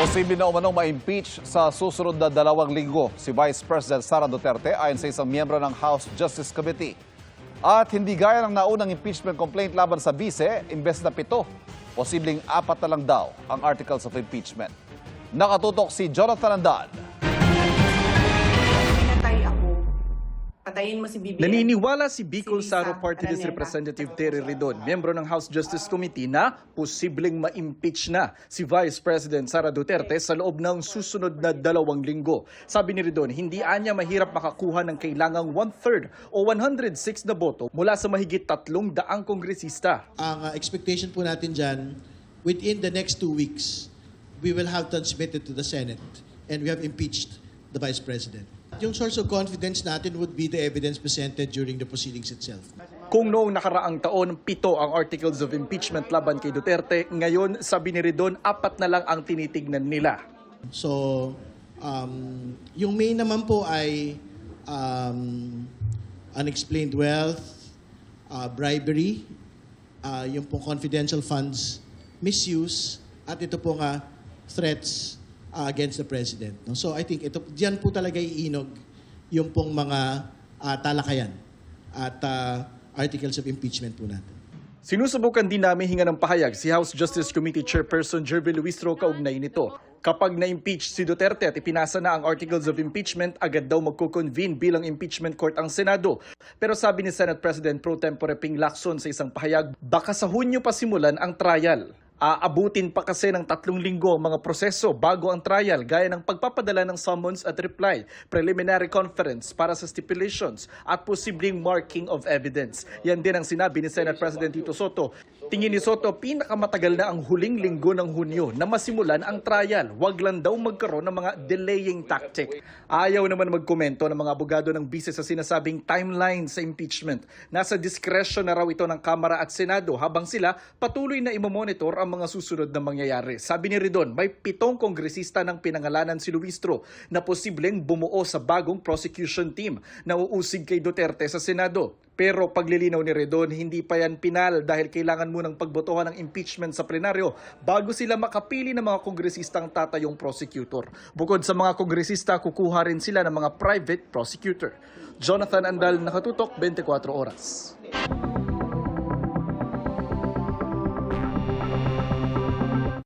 Posible na umanong ma-impeach sa susunod na 2 linggo si Vice President Sara Duterte ayon sa isang miyembro ng House Justice Committee. At hindi gaya ng naunang impeachment complaint laban sa Vice, imbes na 7, posibleng 4 na lang daw ang articles of impeachment. Nakatutok si Jonathan Andal. Pinatay ako. Patayin mo si BBM. Naniniwala si Bicol Si Saro Lisa Party List Araneta. Representative Terry Ridon, miyembro ng House Justice Committee, na posibleng ma-impeach na si Vice President Sara Duterte sa loob ng susunod na 2 linggo. Sabi ni Ridon, hindi anya mahirap makakuha ng kailangang 1/3 o 106 na boto mula sa mahigit 300 kongresista. Ang expectation po natin dyan, within the next 2 weeks, we will have transmitted to the Senate and we have impeached the Vice President. Yung source of confidence natin would be the evidence presented during the proceedings itself. Kung noong nakaraang taon, 7 ang articles of impeachment laban kay Duterte, ngayon, sabi ni Ridon, 4 na lang ang tinitignan nila. So, yung main naman po ay unexplained wealth, bribery, yung pong confidential funds misuse, at ito po nga threats against the President. No? So I think diyan po talaga iinog yung pong mga talakayan at articles of impeachment po natin. Sinusubukan din namin hinga ng pahayag si House Justice Committee Chairperson Jervil Luistro kaugnay nito. Kapag na-impeach si Duterte at ipinasa na ang articles of impeachment, agad daw magko-convene bilang impeachment court ang Senado. Pero sabi ni Senate President Pro Tempore Ping Lacson sa isang pahayag, baka sa Hunyo pa simulan ang trial. Aabutin pa kasi ng 3 linggo ang mga proseso bago ang trial, gaya ng pagpapadala ng summons at reply, preliminary conference para sa stipulations at posibleng marking of evidence. Yan din ang sinabi ni Senate President Tito Soto. Tingin ni Soto, pinakamatagal na ang huling linggo ng Hunyo na masimulan ang trial. Wag lang daw magkaroon ng mga delaying tactic. Ayaw naman magkomento ng mga abogado ng Vice sa sinasabing timeline sa impeachment. Nasa discretion na raw ito ng Kamara at Senado habang sila patuloy na imomonitor ang mga susunod na mangyayari. Sabi ni Ridon, may 7 kongresista ng pinangalanan si Luistro na posibleng bumuo sa bagong prosecution team na uusig kay Duterte sa Senado. Pero paglilinaw ni Ridon, hindi pa yan pinal dahil kailangan munang pagbotohan ng impeachment sa plenaryo bago sila makapili ng mga kongresistang tatayong prosecutor. Bukod sa mga kongresista, kukuha rin sila ng mga private prosecutor. Jonathan Andal, nakatutok, 24 oras.